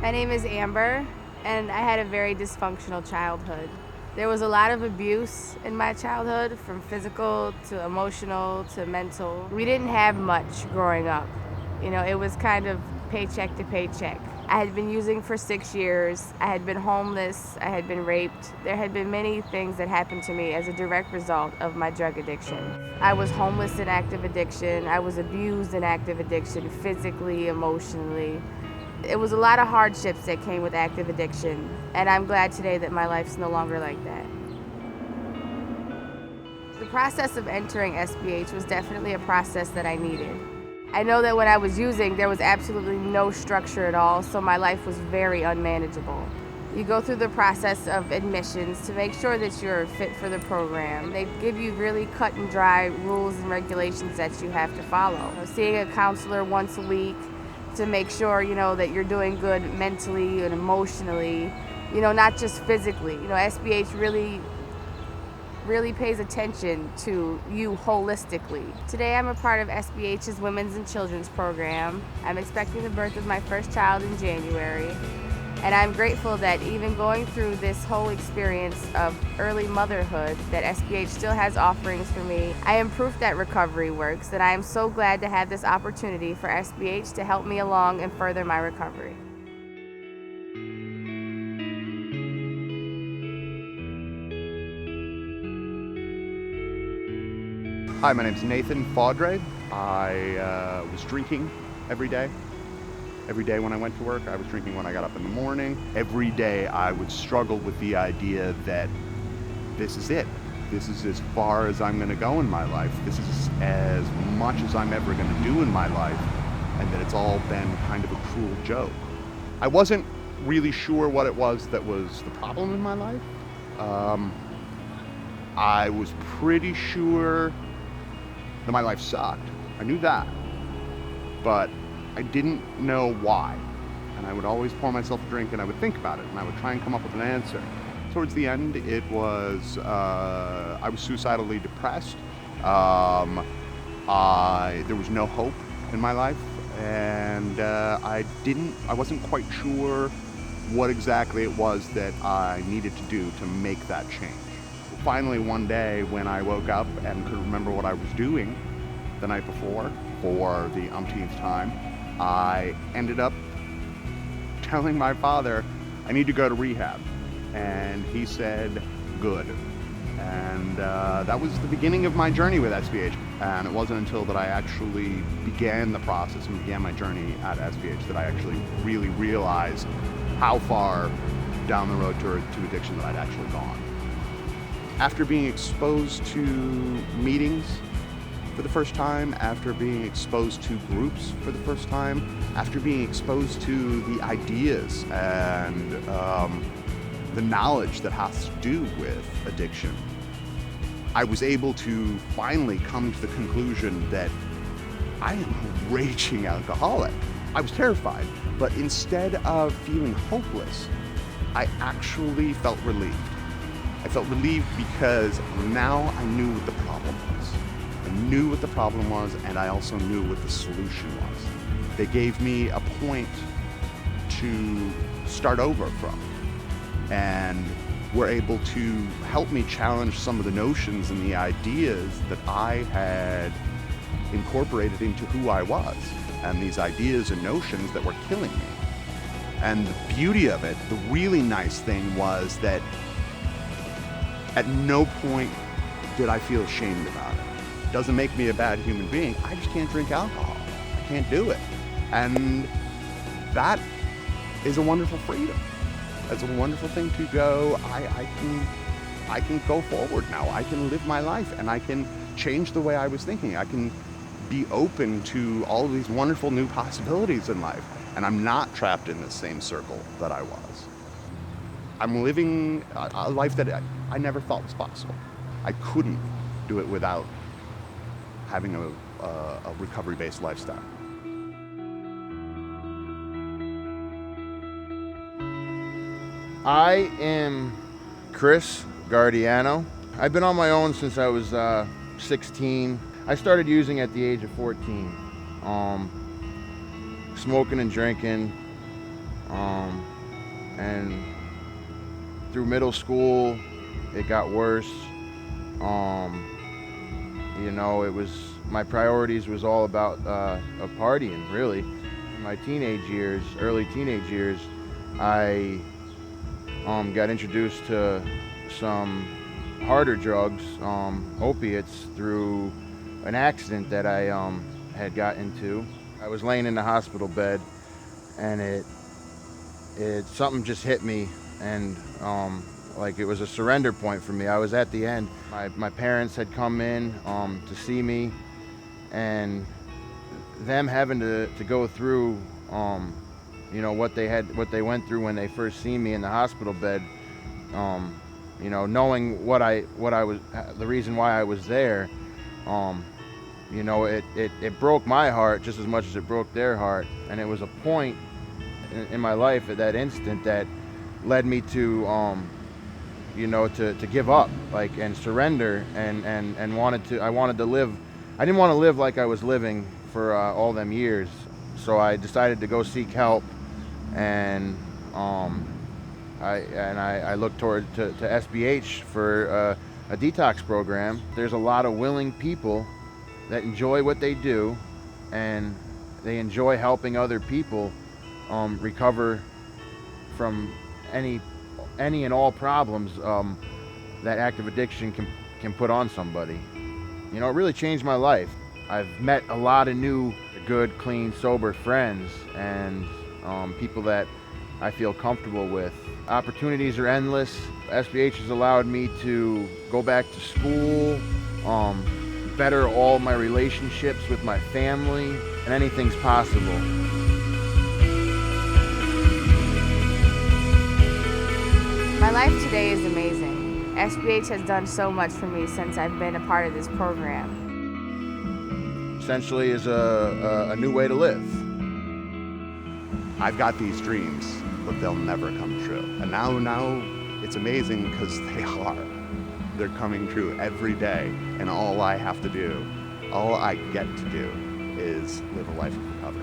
My name is Amber, and I had a very dysfunctional childhood. There was a lot of abuse in my childhood, from physical to emotional to mental. We didn't have much growing up. It was kind of paycheck to paycheck. I had been using for 6 years. I had been homeless. I had been raped. There had been many things that happened to me as a direct result of my drug addiction. I was homeless in active addiction. I was abused in active addiction, physically, emotionally. It was a lot of hardships that came with active addiction, and I'm glad today that my life's no longer like that. The process of entering SBH was definitely a process that I needed. I know that when I was using, there was absolutely no structure at all, so my life was very unmanageable. You go through the process of admissions to make sure that you're fit for the program. They give you really cut and dry rules and regulations that you have to follow. Seeing a counselor once a week to make sure, that you're doing good mentally and emotionally, not just physically. SBH really pays attention to you holistically. Today I'm a part of SBH's Women's and Children's program. I'm expecting the birth of my first child in January. And I'm grateful that even going through this whole experience of early motherhood, that SBH still has offerings for me. I am proof that recovery works, and I am so glad to have this opportunity for SBH to help me along and further my recovery. Hi, my name's Nathan Faudre. I was drinking every day. Every day when I went to work, I was drinking when I got up in the morning. Every day I would struggle with the idea that this is it. This is as far as I'm gonna go in my life. This is as much as I'm ever gonna do in my life, and that it's all been kind of a cruel joke. I wasn't really sure what it was that was the problem in my life. I was pretty sure that my life sucked. I knew that, but I didn't know why. And I would always pour myself a drink and I would think about it and I would try and come up with an answer. Towards the end, it was, I was suicidally depressed. There was no hope in my life, and I wasn't quite sure what exactly it was that I needed to do to make that change. Finally, one day when I woke up and could remember what I was doing the night before for the umpteenth time, I ended up telling my father, I need to go to rehab. And he said, good. And that was the beginning of my journey with SBH. And it wasn't until that I actually began the process and began my journey at SBH that I actually really realized how far down the road to addiction that I'd actually gone. After being exposed to meetings for the first time, after being exposed to groups for the first time, after being exposed to the ideas and the knowledge that has to do with addiction, I was able to finally come to the conclusion that I am a raging alcoholic. I was terrified, but instead of feeling hopeless, I actually felt relieved. I felt relieved because now I knew what the problem was. I knew what the problem was, and I also knew what the solution was. They gave me a point to start over from, and were able to help me challenge some of the notions and the ideas that I had incorporated into who I was, and these ideas and notions that were killing me. And the beauty of it, the really nice thing was that at no point did I feel ashamed about it. It doesn't make me a bad human being. I just can't drink alcohol. I can't do it. And that is a wonderful freedom. That's a wonderful thing to go, I can go forward now. I can live my life and I can change the way I was thinking. I can be open to all of these wonderful new possibilities in life. And I'm not trapped in the same circle that I was. I'm living a life that I never thought was possible. I couldn't do it without having a recovery-based lifestyle. I am Chris Guardiano. I've been on my own since I was 16. I started using at the age of 14. Smoking and drinking. And through middle school, it got worse. You know, it was, my priorities was all about partying, really. In my teenage years, early teenage years, I got introduced to some harder drugs, opiates, through an accident that I had got into. I was laying in the hospital bed, and it something just hit me, and like it was a surrender point for me. I was at the end. My parents had come in to see me, and them having to go through you know, what they went through when they first seen me in the hospital bed, you know, knowing what I was, the reason why I was there, you know, it broke my heart just as much as it broke their heart. And it was a point in my life at that instant that led me to you know, to give up, like, and surrender, and I wanted to live. I didn't want to live like I was living for all them years. So I decided to go seek help, and I looked toward to SBH for a detox program. There's a lot of willing people that enjoy what they do, and they enjoy helping other people recover from any and all problems that active addiction can put on somebody. You know, it really changed my life. I've met a lot of new, good, clean, sober friends, and people that I feel comfortable with. Opportunities are endless. SBH has allowed me to go back to school, better all my relationships with my family, and anything's possible. My life today is amazing. SBH has done so much for me since I've been a part of this program. Essentially is a new way to live. I've got these dreams, but they'll never come true. And now it's amazing because they are. They're coming true every day, and all I have to do, all I get to do, is live a life of recovery.